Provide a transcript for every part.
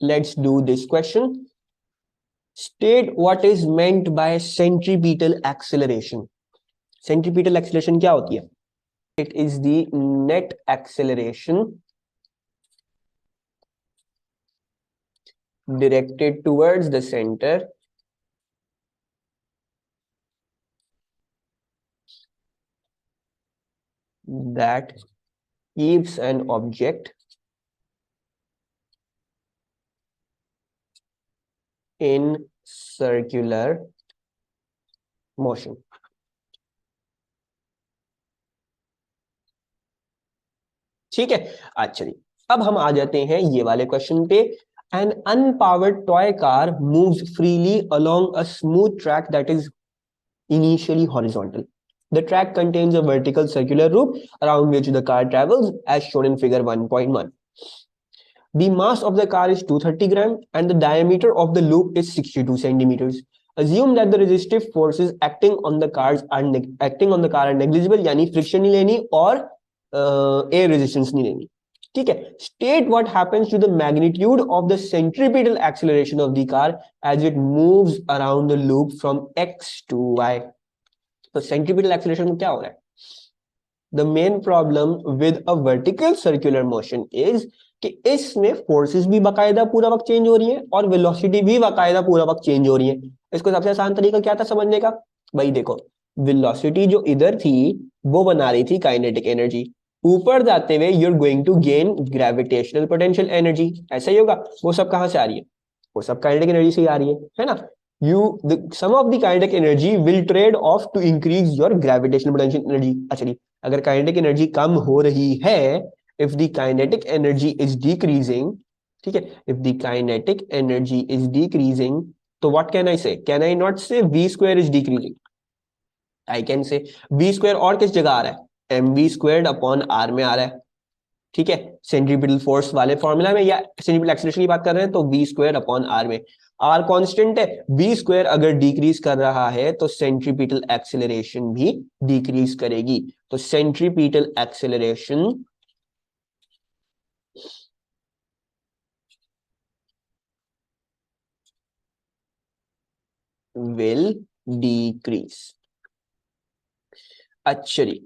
let's do this question. State what is meant by centripetal acceleration. Centripetal acceleration क्या होती है? It is the net acceleration directed towards the center that keeps an object in circular motion. ठीक है, अच्छा जी, अब हम आ जाते हैं ये वाले क्वेश्चन पे. An unpowered toy car moves freely along a smooth track that is initially horizontal. The track contains a vertical circular loop around which the car travels, as shown in figure 1.1. The mass of the car is 230 grams and the diameter of the loop is 62 centimeters. Assume that the resistive forces acting on the car are negligible, यानी friction नहीं लेनी और air resistance नहीं लेनी. ठीक है. State what happens to the magnitude of the centripetal acceleration of the car as it moves around the loop from x to y. तो centripetal acceleration में क्या हो रहा है? The main problem with a vertical circular motion is कि इसमें forces भी बाकायदा पूरा वक्त चेंज हो रही है और वेलोसिटी भी बाकायदा पूरा वक्त चेंज हो रही है. इसको सबसे आसान तरीका क्या था समझने का? भाई देखो, वेलोसिटी जो इधर थी वो बना रही थी काइनेटिक एनर्जी. ऊपर जाते हुए you are going to gain gravitational potential energy. ऐसा ही होगा. वो सब कहां से आ रही है? वो सब काइनेटिक एनर्जी से ही आ रही है ना. Sum of the kinetic energy will trade off to increase your gravitational potential energy. अच्छा, अगर काइनेटिक एनर्जी कम हो रही है, if the kinetic energy is decreasing, ठीक है, if the kinetic energy is decreasing, तो what can I say? Can I not say v square is decreasing? I can say v square और किस जगह आ रहा है? mv squared upon r में आ रहा है. ठीक है, सेंट्रीपिटल फोर्स वाले फॉर्मूला में या सेंट्रीपिटल एक्सीलरेशन की बात कर रहे हैं तो v square upon r में. r कांस्टेंट है. v square अगर डिक्रीज कर रहा है तो सेंट्रीपिटल एक्सीलरेशन भी डिक्रीज करेगी. तो centripetal acceleration will decrease. Actually,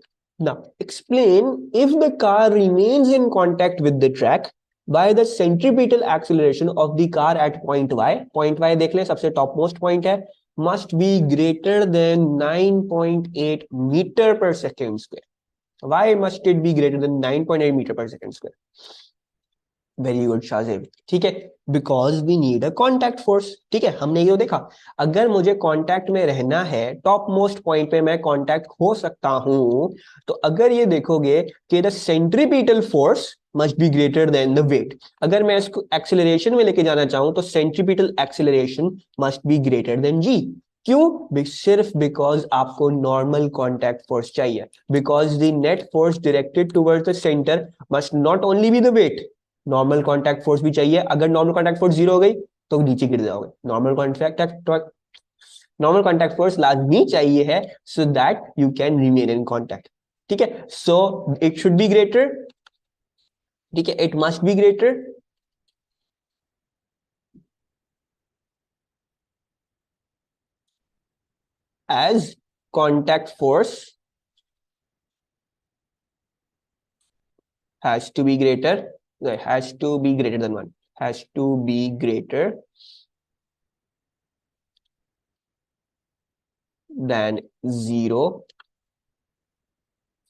now explain if the car remains in contact with the track by the centripetal acceleration of the car at point y. Point y देख लें, सबसे top most point है. must be greater than 9.8 meter per second square. Why must it be greater than 9.8 meter per second square? Very good Shahzeb. ठीक है, because we need a contact force. ठीक है, हमने ये देखा, अगर मुझे कॉन्टैक्ट में रहना है, टॉप मोस्ट पॉइंट पे मैं कॉन्टैक्ट हो सकता हूं, तो अगर ये देखोगे कि the centripetal force must be greater than the weight. अगर मैं इसको एक्सेलरेशन में लेके जाना चाहूं तो centripetal acceleration must be greater than g. क्यों? सिर्फ बिकॉज आपको नॉर्मल कॉन्टैक्ट फोर्स चाहिए. Because the net force directed towards the centre must not only be the weight, normal contact force भी चाहिए. अगर नॉर्मल कॉन्टैक्ट फोर्स जीरो हो गई तो नीचे गिर जाओगे. नॉर्मल कॉन्टैक्ट फोर्स लाजमी चाहिए है so that you can remain in contact. ठीक है, so it should be greater. ठीक है, it must be greater as contact force has to be greater than 1, has to be greater than 0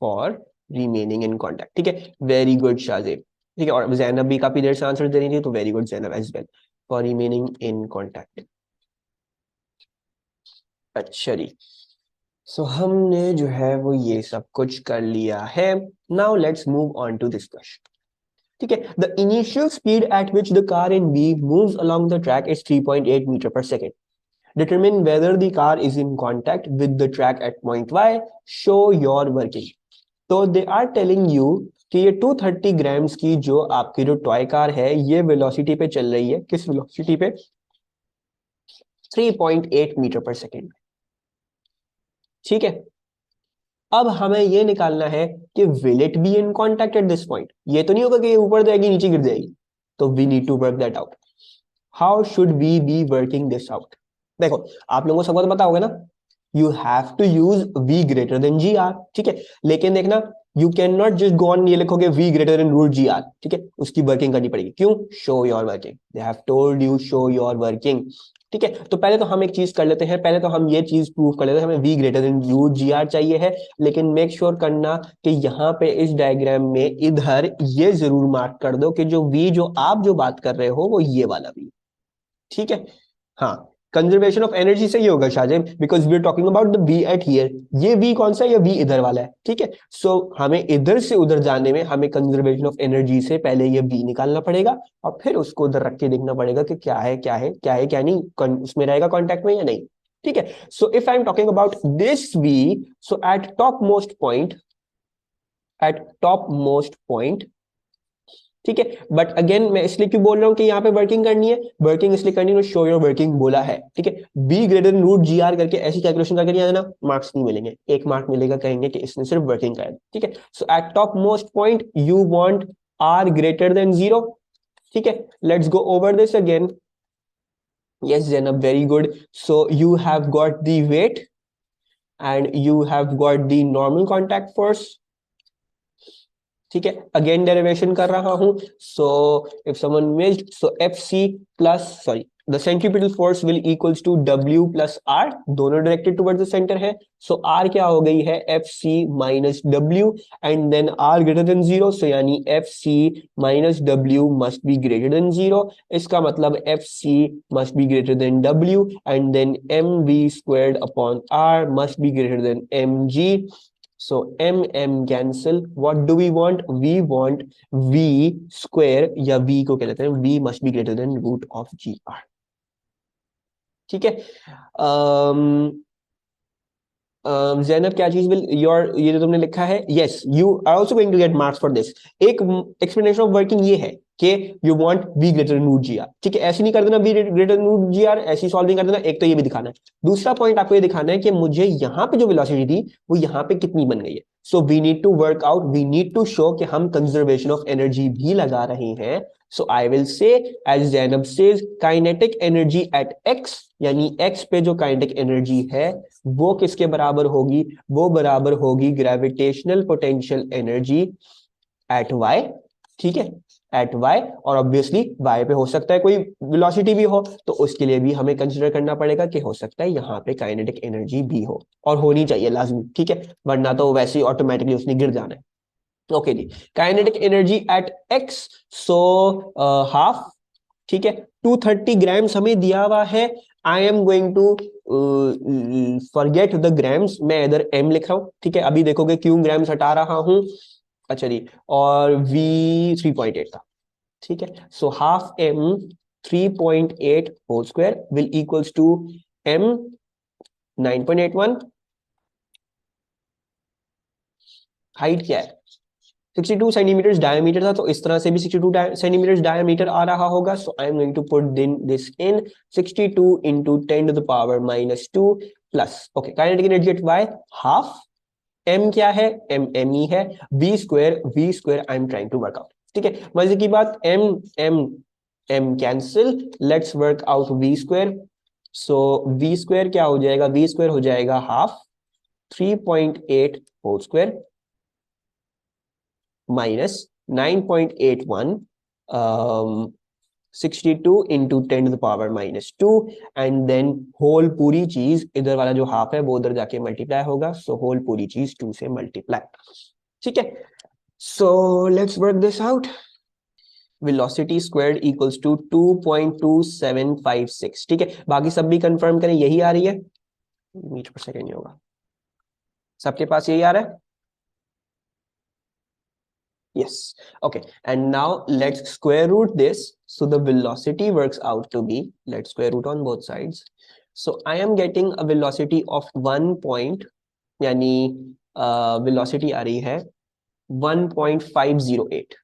for remaining in contact. ठीक है, very good Shahzeb. ठीक है, और जैनब भी काफी देर से आंसर दे रही थी, तो very good Zainab as well for remaining in contact. अच्छा जी, सो हमने जो है वो ये सब कुछ कर लिया है. Now let's move on to this question. ठीक है, the initial speed at which the car in B moves along the track is 3.8 metre per second. Determine whether the car is in contact with the track at point y. Show your working. तो they are telling you कि ये 230 grams की जो आपकी जो toy car है ये velocity पे चल रही है. किस वेलोसिटी पे? 3.8 मीटर पर सेकेंड. ठीक है, अब हमें ये निकालना है कि will it be in contact at this point. ये तो नहीं होगा कि ये ऊपर जाएगी नीचे गिर जाएगी. तो we need to work that out. How should we be working this out? देखो आप लोगों को सबको तो पता होगा ना, you have to use v greater than G R, ठीक है। लेकिन देखना, you can not just go on ये लिखोगे v greater than root G R, ठीक है, उसकी वर्किंग करनी पड़ेगी। क्यों? Show your working, they have told you show your working, ठीक है। तो पहले तो हम एक चीज कर लेते हैं, पहले तो हम ये चीज प्रूव कर लेते हैं, हमें v greater than root G R चाहिए है, लेकिन मेक श्योर करना कि यहाँ पे इस डायग्राम में इधर ये जरूर मार्क कर दो कि जो v जो आप जो बात कर रहे हो वो ये वाला v, ठीक है। हाँ, कंजर्वेशन ऑफ एनर्जी से ही होगा Shahzeb, because we are talking about the B at here. ये वी कौन सा है? ये वी इधर वाला है, ठीक है। सो हमें इधर से उधर जाने में हमें कंजर्वेशन ऑफ एनर्जी से पहले ये वी निकालना पड़ेगा, और फिर उसको उधर रख के देखना पड़ेगा कि क्या है क्या है क्या है क्या नहीं, उसमें रहेगा कॉन्टेक्ट में या नहीं, ठीक है। So if I am talking about this V, so at top most point, ठीक है। बट अगेन मैं इसलिए क्यों बोल रहा हूं कि यहाँ पे वर्किंग करनी है, वर्किंग इसलिए करनी है, शो योर वर्किंग बोला है, ठीक है। B greater than root G R करके ऐसी कैलकुलेशन करके नहीं आना, मार्क्स नहीं मिलेंगे, 1 मार्क मिलेगा, कहेंगे कि इसने सिर्फ वर्किंग कराया, ठीक है। So at top most point you want are greater than 0, ठीक है। Let's go over this again. yes Zainab, very good. So you have got the weight and you have got the normal contact force, ठीक है। Again derivation कर रहा हूं, so if someone missed, so F C plus sorry the centripetal force will equals to W plus R, दोनों directed towards the centre है। So R क्या हो गई है? F C minus W, and then R greater than 0, so यानी F C minus W must be greater than 0। इसका मतलब F C must be greater than W, and then M V squared upon are must be greater than M G. So m cancel. What do we want? We want v square, या v को क्या लेते हैं, v must be greater than root of gr, ठीक है। जैनब क्या चीज will your, ये जो तुमने लिखा है, yes you are also going to get marks for this. एक एक्सप्लेनेशन ऑफ वर्किंग ये है कि you want v greater than root G R, ठीक है। ऐसे नहीं कर देना v greater than root G R, ऐसी सॉल्व नहीं कर देना। एक तो ये भी दिखाना है, दूसरा पॉइंट आपको ये दिखाना है कि मुझे यहाँ पे जो वेलोसिटी थी वो यहाँ पे कितनी बन गई है। So we need to work out, we need to show कि हम कंजर्वेशन ऑफ एनर्जी भी लगा रहे हैं। So I will say as Zainab says, kinetic energy at x, यानी x पे जो काइनेटिक एनर्जी है वो किसके बराबर होगी? वो बराबर होगी gravitational potential energy at y, ठीक है, एट y। और ऑब्वियसली y पे हो सकता है कोई वेलोसिटी भी हो, तो उसके लिए भी हमें कंसीडर करना पड़ेगा कि हो सकता है यहाँ पे काइनेटिक एनर्जी भी हो, और होनी चाहिए लाजमी, ठीक है, वरना तो वैसे ही ऑटोमेटिकली उसने गिर जाना है। ओके जी, kinetic energy at x, so half, ठीक है। 230 ग्राम्स हमें दिया हुआ है। I am going to forget the grams, मैं इधर m लिख रहा हूं, ठीक है। अभी देखोगे क्यों ग्राम्स हटा रहा हूं, अच्छा जी, और v 3.8 था, ठीक है। So half m 3.8 whole square will equals to m 9.81। Height क्या है? 62 सेंटीमीटर डायमीटर था, तो इस तरह से भी 62 सेंटीमीटर डायमीटर आ रहा होगा। So I am going to put this in 62 into 10 to the power minus 2 plus, okay, kinetic energy at y half, m क्या है? m ही है, v square I am trying to work out, ठीक है। मजे की बात, m cancel, let's work out v square. So v square क्या हो जाएगा? v स्क्वायर हो जाएगा half 3.8 whole square minus 9.81, 62 into 10 to the power minus 2, and then whole पूरी चीज, इधर वाला जो हाफ है वो उधर जाके मल्टीप्लाई होगा, सो होल पूरी चीज 2 से मल्टीप्लाई, ठीक है। So let's work this out. Velocity squared equals to 2.2756, ठीक है। बाकी सब भी कंफर्म करें, यही आ रही है, मीटर पर सेकेंड नहीं होगा, सबके पास यही आ रहा है? Yes. Okay. And now let's square root this. So the velocity works out to be, let's square root on both sides. So I am getting a velocity of 1 point, यानी velocity आ रही है 1.508,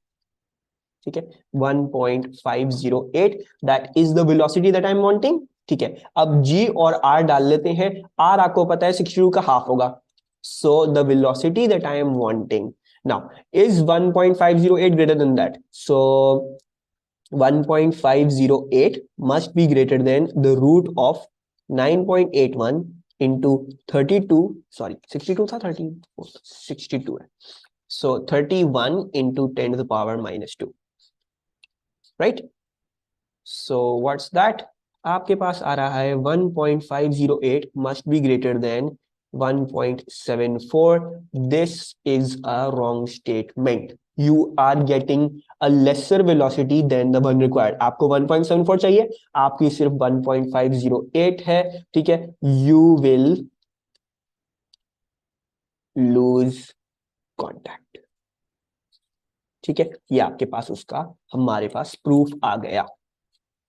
ठीक है, 1.508, that is the velocity that I'm wanting, ठीक है। अब g और r डाल लेते हैं, r आपको पता है 62 का हाफ होगा, so the velocity that I am wanting now is 1.508 greater than that, so 1.508 must be greater than the root of 9.81 into 32, sorry 62 था 30 62 है, so 31 into 10 to the power minus 2, right? So what's that? आपके पास आ रहा है 1.508 must be greater than 1.74. This is a wrong statement. You are getting a lesser velocity than the one required. आपको 1.74 चाहिए, आपकी सिर्फ 1.508 है, ठीक है? You will lose contact. ठीक है, ये आपके पास उसका हमारे पास प्रूफ आ गया.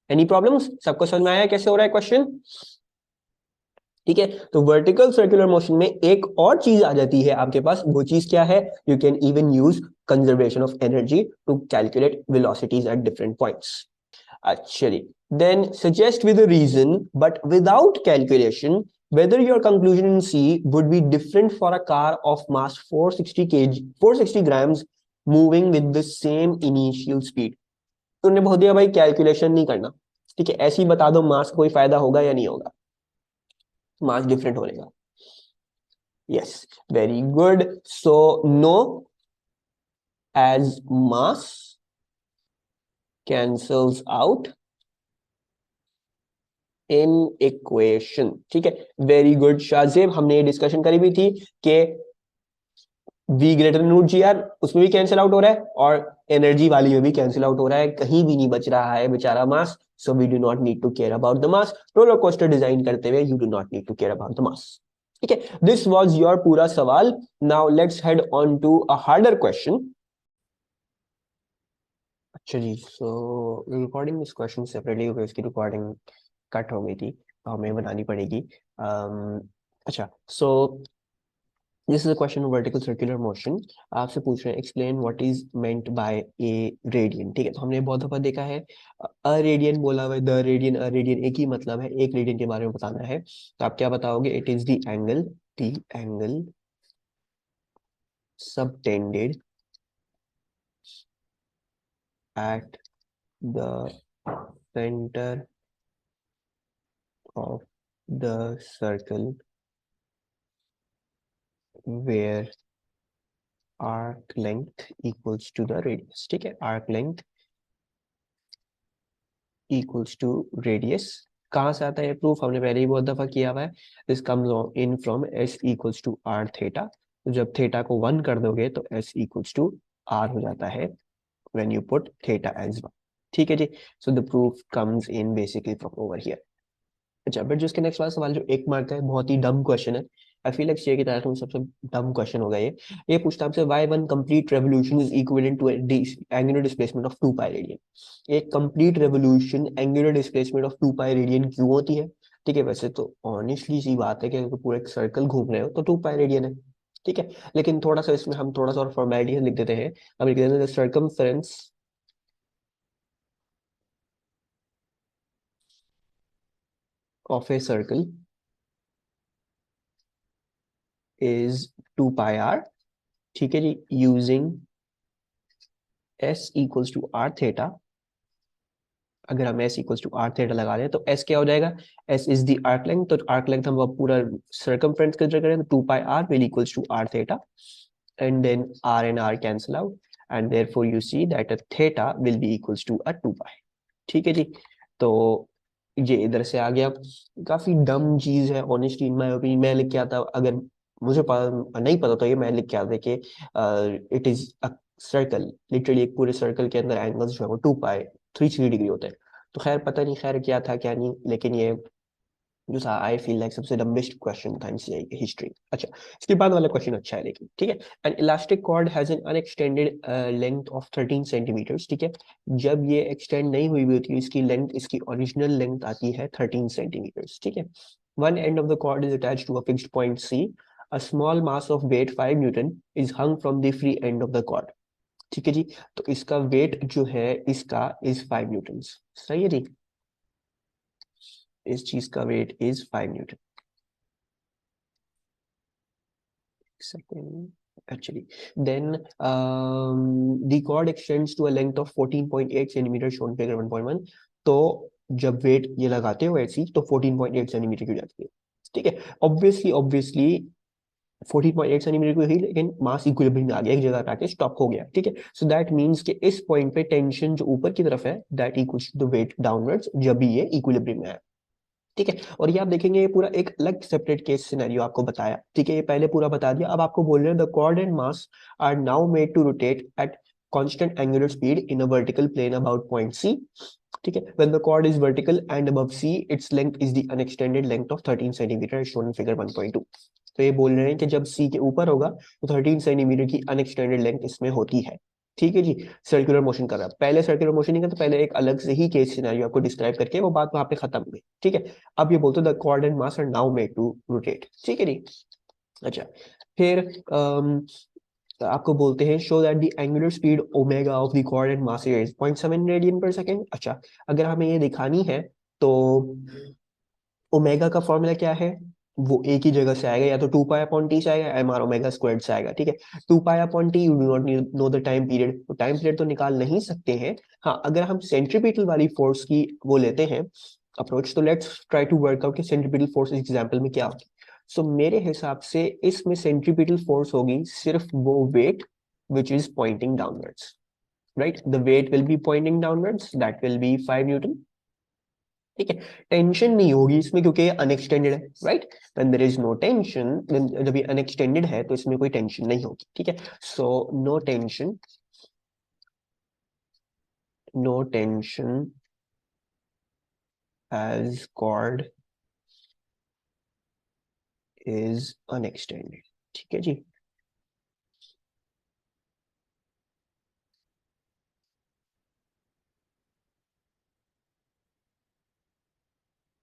Any problems? सबको समझ में आया कैसे हो रहा है क्वेश्चन? ठीक है, तो वर्टिकल सर्कुलर मोशन में एक और चीज आ जाती है आपके पास. वो चीज क्या है? You can even use conservation of energy to calculate velocities at different points. Actually, then suggest with a reason, but without calculation, whether your conclusion in C would be different for a car of mass 460 kg, 460 grams moving with the same initial speed. तूने बोल दिया भाई calculation नहीं करना, ठीक है, ऐसे ही बता दो मास कोई फायदा होगा या नहीं होगा, मास डिफरेंट होने का. Yes, very good. So no, as mass cancels out in equation. ठीक है, वेरी गुड शाहजेब. हमने ये डिस्कशन करी भी थी कि v greater than root G R, उसमें भी कैंसिल आउट हो रहा है और एनर्जी वाली में भी कैंसिल आउट हो रहा है, कहीं भी नहीं बच रहा है बेचारा mass. So we do not need to care about the mass. Roller coaster design करते हुए you do not need to care about the mass. ठीक है, दिस वाज योर पूरा सवाल. Now let's head on to a harder question. अच्छा जी, so recording this question separately क्योंकि उसकी रिकॉर्डिंग कट हो गई थी तो हमें बनानी पड़ेगी. अच्छा, सो this is a question vertical circular motion. आपसे पूछ रहे हैं explain what is meant by A radian. ठीक है, तो हमने बहुत दफा देखा है अ रेडियन बोला हुआ है, द रेडियन, अ रेडियन एक ही मतलब है, एक रेडियन के बारे में बताना है. तो आप क्या बताओगे? It is the angle subtended at the center of the circle where arc length equals to the radius. ठीक है, arc length equals to radius. कहाँ से आता है ये प्रूफ? हमने पहले ही बहुत दफा किया हुआ है. This comes in from s equals to r theta. तो जब थीटा को 1 कर दोगे तो s इक्वल्स टू r हो जाता है when you put theta as 1. ठीक है जी, so the proof comes in basically from over here. अच्छा, बट जो इसके नेक्स्ट वाला सवाल जो 1 मार्क का है, बहुत ही डम क्वेश्चन है. आई फील लाइक शेयर की तारीख में सबसे डम क्वेश्चन होगा ये पूछता है आपसे why one complete revolution is equivalent to angular displacement of 2 pi radian. एक complete revolution angular displacement of 2 pi radian क्यों होती है? ठीक है, वैसे तो ऑनेस्टली सी बात है कि अगर पूरा एक सर्कल घूम रहे हो तो 2 पाई रेडियन है. ठीक है, लेकिन थोड़ा सा इसमें हम थोड़ा सा और फॉर्मेलिटी लिख देते हैं. हम लिख देते हैं circumference of a circle is 2 pi r. ठीक है जी, using s equals to r theta. अगर हम s equals to r theta लगा दें तो s क्या हो जाएगा? s is the arc length. तो आर्क लेंथ हम पूरा सर्कमफ्रेंस कंसीडर करें तो 2 pi r will equals to r theta and then r and r cancel out and therefore you see that a theta will be equals to a 2 pi. ठीक है जी, तो ये इधर से आ गया. काफी डम चीज है ऑनेस्टली इन माय ओपिनियन. मैं लिख के आता, अगर मुझे नहीं पता तो ये मैं लिख के आता कि it is a circle. Literally एक पूरे सर्कल के अंदर एंगल्स जो है वो 2 पाई 360 डिग्री होते हैं. तो खैर पता नहीं खैर क्या था क्या नहीं, लेकिन ये जो था आई फील लाइक सबसे डम्बेस्ट क्वेश्चन था एनसीईआरटी की हिस्ट्री. अच्छा, इसके बाद वाला क्वेश्चन अच्छा है लेकिन. ठीक है, an elastic cord has an unextended length of 13 centimetres. ठीक है, जब ये एक्सटेंड नहीं हुई हुई होती है इसकी लेंथ, इसकी ओरिजिनल लेंथ आती है 13 सेंटीमीटर्स. ठीक है, one end of the cord is attached to a fixed point C. A small mass of weight 5 newton is hung from the free end of the cord. ठीक है जी, तो इसका wait जो है इसका इज 5 न्यूटन. सही है जी, इस चीज का weight is 5 newton. Second, actually. Then the cord extends to a length of 14.8 centimeter shown figure 1.1. तो जब वेट ये लगाते हो ऐसी तो 14.8 सेंटीमीटर की हो जाती है, ठीक है। ऑब्वियसली 14.8 सेंटीमीटर की हुई, लेकिन मास इक्विलिब्रियम में आ गया, एक जगह पे आके स्टॉप हो गया, ठीक है। सो दैट मींस कि इस पॉइंट पे टेंशन जो ऊपर की तरफ है that equals to the weight downwards जब भी ये इक्विलिब्रियम में है, ठीक है। और ये आप देखेंगे ये पूरा एक अलग सेपरेट केस सिनेरियो आपको बताया, ठीक है। ये पहले पूरा बता दिया, अब आपको बोल रहे हैं the cord and mass are now made to rotate at constant angular speed in a vertical plane about point C, ठीक है। When the chord is vertical and above C, its length is the unextended length of 13 centimeter as shown in figure 1.2। तो ये बोल रहे हैं कि जब C के ऊपर होगा तो 13 सेंटीमीटर की अनएक्सटेंडेड लेंथ इसमें होती है, ठीक है जी। सर्कुलर मोशन कर रहा है, पहले सर्कुलर मोशन नहीं करता, पहले एक अलग से ही केस सिनेरियो आपको डिस्क्राइब करके वो बात वहां पे खत्म हुई, ठीक है। अब ये बोलते the cord and mass are now made to rotate, ठीक है जी। अच्छा, फिर आपको बोलते हैं show that the angular speed omega of the cord and mass is 0.7 radian per second. अच्छा, अगर हमें ये दिखानी है तो ओमेगा का फॉर्मूला क्या है, वो एक ही जगह से आएगा, या तो 2 पाई अपॉन टी से आएगा, एम आर ओमेगा स्क्वायर्ड से आएगा, ठीक है। 2 pi upon T, you do not know the time period, तो टाइम पीरियड तो निकाल नहीं सकते हैं। हाँ, अगर हम सेंट्रीपिटल वाली फोर्स की वो लेते हैं अप्रोच, तो let's try to work out कि सेंट्रीपिटल फोर्स एग्जांपल में क्या होगी। सो मेरे हिसाब से इसमें सेंट्रीपिटल फोर्स होगी सिर्फ वो weight which is pointing downwards, right. The weight will be pointing downwards, that will be 5 newton, ठीक है। टेंशन नहीं होगी इसमें क्योंकि ये अनएक्सटेंडेड है, right. When there is no tension, जब ये अनएक्सटेंडेड है तो इसमें कोई टेंशन नहीं होगी, ठीक है। So no tension, no tension as cord is unextended, ठीक है जी।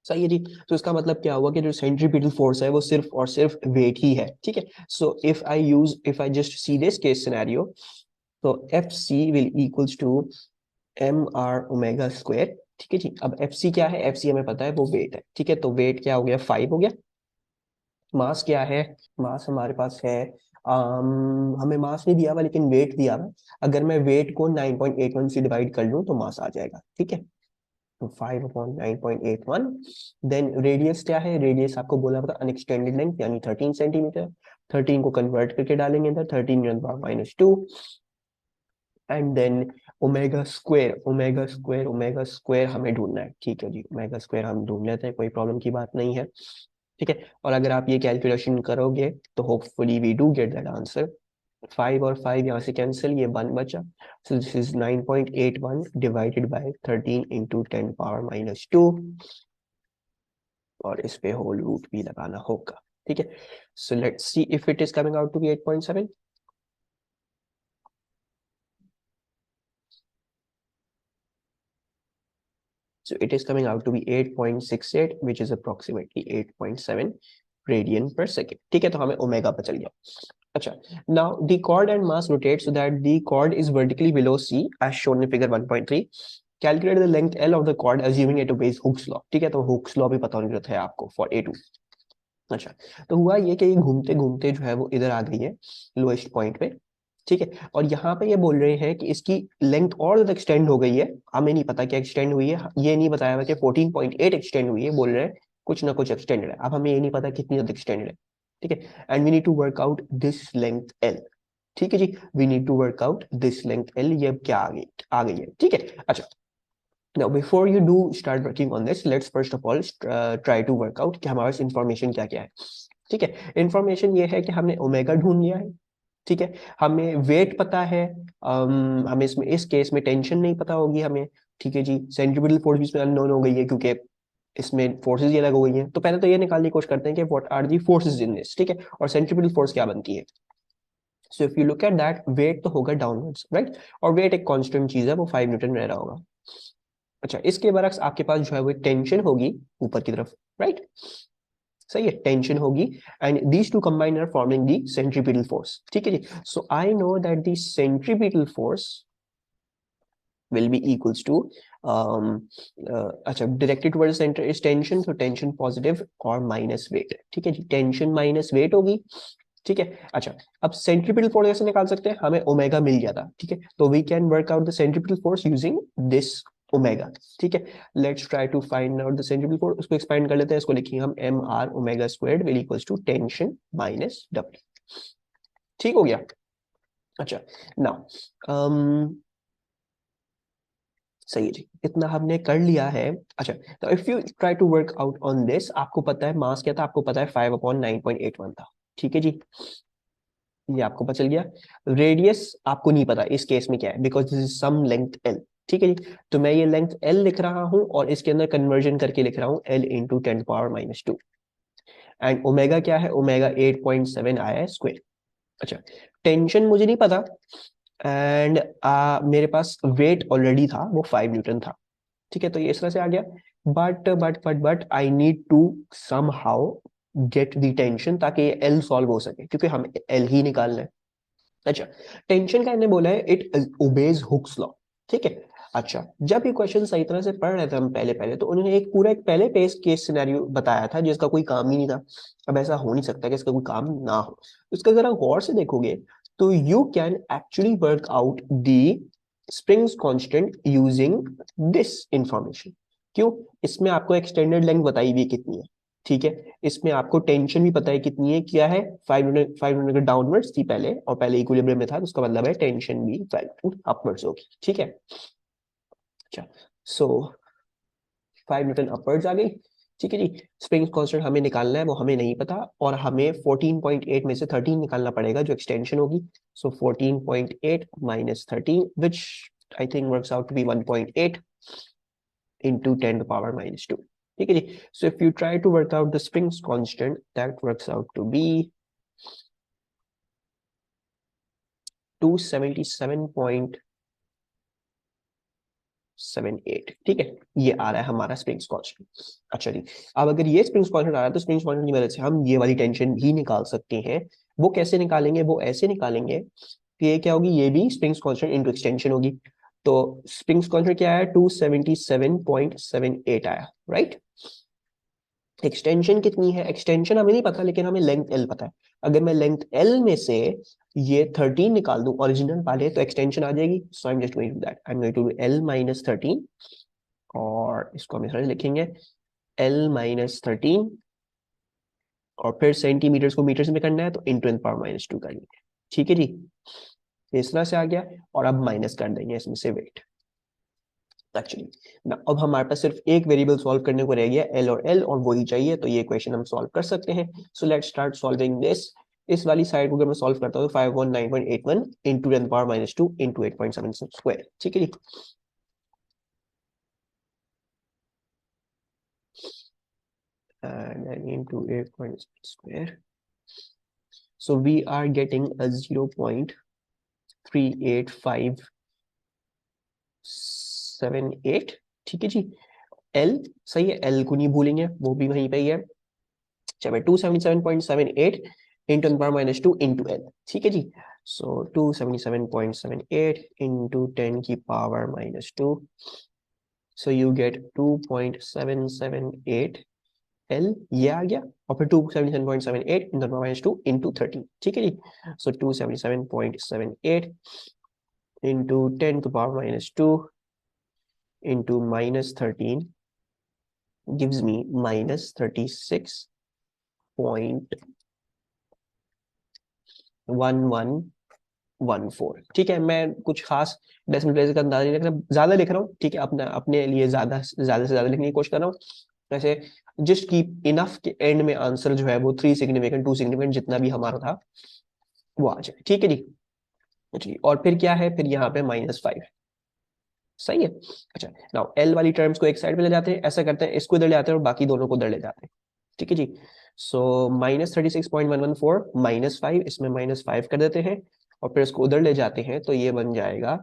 सही है जी। तो इसका मतलब क्या हुआ कि जो सेंट्रीपिटल फोर्स है वो सिर्फ और सिर्फ वेट ही है, ठीक है। So if I just see this case scenario, तो F C will equals to M R omega square, ठीक है जी। अब एफ सी क्या है, एफ सी हमें पता है वो वेट है, ठीक है। तो वेट क्या हो गया, 5 हो गया। मास क्या है, मास हमारे पास है हमें मास नहीं दिया हुआ लेकिन वेट दिया हुआ। अगर मैं वेट को 9.81 से डिवाइड कर लूं तो मास आ जाएगा, ठीक है। तो 5/9.81। देन रेडियस क्या है, रेडियस आपको बोला था अनएक्सटेंडेड लेंथ यानी 13 सेंटीमीटर। 13 को कन्वर्ट करके डालेंगे अंदर, 13 एंड देन ओमेगा स्क्वायर हमें ढूंढना है, ठीक है जी। ओमेगा स्क्वायर हम ढूंढ लेते हैं, कोई प्रॉब्लम की बात नहीं है, ठीक है। और अगर आप ये कैलकुलेशन करोगे तो hopefully we do get that answer. 5 और 5 यहाँ से कैंसिल, ये 1 बचा। So this is 9.81 divided by 13 into 10⁻⁻², और इस पे होल रूट भी लगाना होगा, ठीक है। So let's see if it is coming out to be 8.7। So it is coming out to be 8.68, which is approximately 8.7 radian per second, ठीक है। तो हमें ओमेगा पर चल गया। अच्छा, now the cord and mass rotate so that the cord is vertically below C as shown in figure 1.3। Calculate the length L of the cord assuming it obeys Hooke's law, ठीक है। तो Hooke's law भी पता होने की जरूरत है आपको फॉर ए टू। अच्छा, तो हुआ ये कि ये घूमते घूमते जो है वो इधर आ गई है लोएस्ट पॉइंट पे, ठीक है। और यहाँ पे ये बोल रहे हैं कि इसकी लेंथ और ज्यादा एक्सटेंड हो गई है, हमें नहीं पता क्या एक्सटेंड हुई है, ये नहीं बताया हुआ कि 14.8 एक्सटेंड हुई है, बोल रहे हैं कुछ ना कुछ एक्सटेंडेड है। अब हमें ये नहीं पता कितनी ज्यादा एक्सटेंडेड है, ठीक है। And we need to work out this length L, ठीक है जी। We need to work out this length L, ये अब क्या आ गई है, ठीक है। अच्छा, now before you do start working on this, let's first of all try to work out कि हमारे पास इंफॉर्मेशन क्या क्या है, ठीक है। इंफॉर्मेशन ये है कि हमने ओमेगा ढूंढ लिया है, ठीक है। हमें वेट पता है, हमें इसमें इस केस में टेंशन नहीं पता होगी हमें, ठीक है जी। सेंट्रीपिटल फोर्स भी इसमें अननोन हो गई है क्योंकि इसमें फोर्सेज ही अलग हो गई हैं। तो पहले तो ये निकालने की कोशिश करते हैं कि what are the forces in this, ठीक है। और सेंट्रीपिटल फोर्स क्या बनती है। So if you look at that, weight तो होगा डाउनवर्ड्स, राइट। और वेट एक कांस्टेंट चीज है, वो 5 न्यूटन रह रहा होगा। अच्छा, इसके बरक्स आपके पास जो है वो टेंशन होगी ऊपर की तरफ, राइट। सही है, टेंशन होगी and these two combine are forming the centripetal force, ठीक है जी। So I know that the centripetal force will be equals to अच्छा, directed towards centre is tension, तो टेंशन पॉजिटिव और माइनस वेट, ठीक है जी। टेंशन माइनस वेट होगी, ठीक है। अच्छा, अब सेंट्रीपिटल फोर्स कैसे निकाल सकते हैं, हमें ओमेगा मिल गया था, ठीक है, तो we can work out the centripetal force using this omega, ठीक है। Let's try to find out the centripetal force, उसको एक्सपेंड कर लेते हैं, इसको लिखेंगे हम M R omega squared will equals to tension minus W, ठीक हो गया। अच्छा, नाउ सही है जी, इतना हमने कर लिया है। अच्छा, तो if you try to work out on this, आपको पता है मास क्या था, आपको पता है 5/9.81 था, ठीक है जी, ये आपको पता चल गया। रेडियस आपको नहीं पता इस केस में क्या है, because this is some length L, ठीक है जी, तो मैं ये लेंथ एल लिख रहा हूं और इसके अंदर कन्वर्जन करके लिख रहा हूं एल इंटू 10⁻²। एंड ओमेगा क्या है, ओमेगा 8.7 आया है स्क्वायर। अच्छा, टेंशन मुझे नहीं पता, एंड मेरे पास वेट ऑलरेडी था, वो 5 न्यूटन था, ठीक है, तो ये इस तरह से आ गया। But I need to somehow get the tension, ताकि ये एल सॉल्व हो सके, क्योंकि हम एल ही निकालना है। अच्छा, टेंशन का इन्होंने बोला है इट ओबेज हुक्स लॉ, ठीक है। अच्छा, जब ये क्वेश्चन सही तरह से पढ़ रहे थे हम पहले पहले, तो उन्होंने एक पूरा एक पहले पेस केस सिनेरियो बताया था जिसका कोई काम ही नहीं था। अब ऐसा हो नहीं सकता कि इसका कोई काम ना हो, इसका जरा गौर से देखोगे तो you can actually work out the springs constant using this information. क्यों, इसमें आपको एक्सटेंडेड लेंथ बताई हुई कितनी है, ठीक है, इसमें आपको टेंशन भी पता है कितनी है, क्या है 500 डाउनवर्ड्स थी पहले, और पहले इक्विलिब्रियम में था, तो उसका मतलब है टेंशन भी 5 अपवर्ड्स होगी, ठीक है। अच्छा, सो 5 न्यूटन अपवर्ड्स आ गई, ठीक है जी। स्प्रिंग कांस्टेंट हमें निकालना है, वो हमें नहीं पता, और हमें 14.8 में से 13 निकालना पड़ेगा जो एक्सटेंशन होगी। So 14.8 minus 13 which I think works out to be 1.8 into 10 to the power minus 2, ठीक है जी। So if you try to work out the Springs constant, that works out to be 277.78, ठीक है, ये आ रहा है हमारा स्प्रिंग्स कांस्टेंट। अच्छा जी, अब अगर ये स्प्रिंग्स कांस्टेंट आ रहा है तो स्प्रिंग्स कांस्टेंट की मदद से हम ये वाली टेंशन भी निकाल सकते हैं। वो कैसे निकालेंगे, वो ऐसे निकालेंगे कि ये क्या होगी, ये भी स्प्रिंग्स कांस्टेंट इनटू एक्सटेंशन होगी। तो स्प्रिंग्स कांस्टेंट क्या आया, 277.78 आया, राइट। एक्सटेंशन कितनी है, एक्सटेंशन हमें नहीं पता, लेकिन हमें लेंथ एल पता है। अगर मैं लेंथ एल में से ये 13 निकाल दूं ओरिजिनल वाले, तो एक्सटेंशन आ जाएगी। So I am just going to that, I am going to do L minus 13, और इसको हम इस तरह लिखेंगे एल माइनस 13, और फिर सेंटीमीटर्स को मीटर्स में करना है तो इंटू 10⁻², करेंगे, ठीक है जी। इस तरह से आ गया, और अब माइनस कर देंगे इसमें से वेट। एक्चुअली ना, अब हमारे पास सिर्फ एक वेरिएबल सॉल्व करने को रह गया, एल और एल, और वही चाहिए, तो ये क्वेश्चन हम सॉल्व कर सकते हैं। So let's start solving this. इस वाली साइड को अगर मैं सॉल्व करता हूँ, 519.81 इंटू 10⁻² इंटू 8.7 स्क्वायर, ठीक है जी। And then into 8.7 square, so we are getting a 0.38578, ठीक है जी। एल सही है, एल को नहीं भूलेंगे, वो भी वहीं पे ही है। चलो 277.78 इंटू 10⁻² इंटू एल, ठीक है जी। सो 277.78 into 10⁻², so you get 2.778 L, ये आ गया, और फिर 277.78 इंटू 10⁻² इंटू 13, ठीक है जी। सो 277.78 इंटू 10⁻² इंटू -13 gives me -36.1114, ठीक है। मैं कुछ खास डेसिमल प्लेस का अंदाजा नहीं रख रहा, ज्यादा लिख रहा हूँ, ठीक है, अपना अपने लिए ज्यादा से ज्यादा लिखने की कोशिश कर रहा हूँ। वैसे जस्ट कीप इनफ के एंड में आंसर जो है वो 3 सिग्निफिकेंट 2 सिग्निफिकेंट जितना भी हमारा था वो आ जाए, ठीक है जी। जी, और फिर क्या है, फिर यहाँ पे -5, सही है। अच्छा, नाउ एल वाली टर्म्स को एक साइड पे ले जाते हैं, ऐसा करते हैं, इसको इधर ले आते हैं और बाकी दोनों को उधर ले जाते हैं, ठीक है जी। सो -36.114 -5, इसमें -5 कर देते हैं, और फिर इसको उधर ले जाते हैं, तो ये बन जाएगा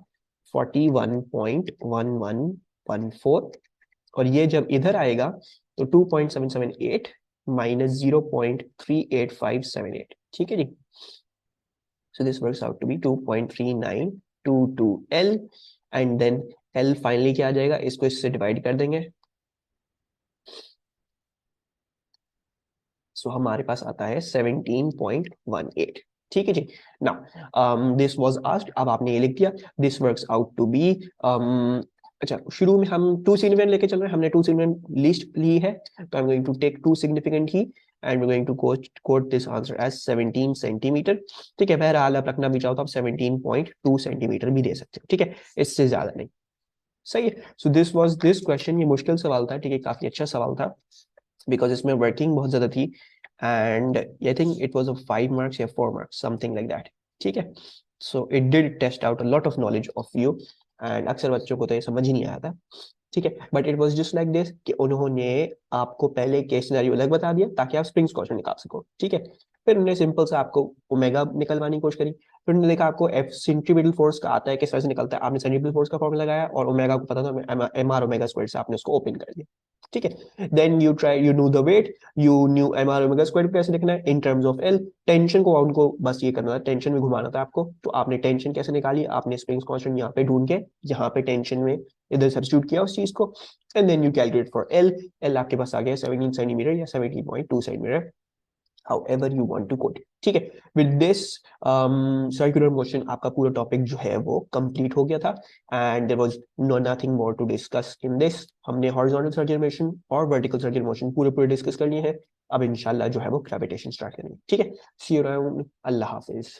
41.1114, और ये जब इधर आएगा तो 2.778 -0.38578, ठीक है जी। So this works out to be 2.3922 L, and then L finally क्या आ जाएगा, इसको इससे डिवाइड कर देंगे, सो हमारे पास आता है 17.18। ठीक है जी। नाउ दिस वाज आस्क्ड, अब आपने ये लिख दिया, this works out to be अच्छा, शुरू में हम टू सिग्निफिकेंट लेके चल रहे हैं, हमने टू सिग्निफिकेंट लिस्ट ली है, तो I am going to take two significant ही and we going to quote this answer as 17 centimetre. ठीक है, बहरहाल आप रखना भी चाहो तो आप 17.2 सेंटीमीटर भी दे सकते हो, ठीक है, इससे ज्यादा नहीं। सही है। So this was this question, ये मुश्किल सवाल था, ठीक है, काफी अच्छा सवाल था, बिकॉज इसमें वर्किंग बहुत ज्यादा थी, and I think it was 5 marks या 4 मार्क्स, समथिंग लाइक दैट। ठीक है, so it did test out a lot of knowledge of you, and अक्सर बच्चों को तो ये समझ ही नहीं आता। ठीक है, but it was just like this कि उन्होंने आपको पहले केस सिनेरियो अलग बता दिया ताकि आप स्प्रिंग्स क्वेश्चन निकाल सको। ठीक है, फिर उन्होंने सिंपल से आपको ओमेगा निकलवाने की कोशिश करी, फिर उन्होंने देखा आपको एफ सेंट्रीपिटल फोर्स का आता है, किस तरह से निकलता है, आपने सेंट्रीपिटल फोर्स का फॉर्मूला लगाया और ओमेगा को पता था, एम आर ओमेगा स्क्वायर से आपने उसको ओपन कर दिया। ठीक है, then you try, you know the weight, you knew M R omega square कैसे लिखना है in terms of L, tension को उनको बस ये करना था, टेंशन में घुमाना था आपको, तो आपने टेंशन कैसे निकाली, आपने स्प्रिंग्स कांस्टेंट यहाँ पे ढूंढ के यहाँ पे टेंशन में इधर सब्स्टिट्यूट किया उस चीज को, and then you calculate for L, L आपके पास आ गया 17 सेंटीमीटर या 17.2 centimetre, however you want to quote it। ठीक है, with this circular motion आपका पूरा टॉपिक जो है वो कंप्लीट हो गया था, and there was nothing more to discuss in this। हमने horizontal circular motion और vertical circular motion पूरे पूरे डिस्कस कर लिए हैं, अब इंशाल्लाह जो है वो ग्रेविटेशन स्टार्ट करेंगे। ठीक है, see you around, Allah Hafiz.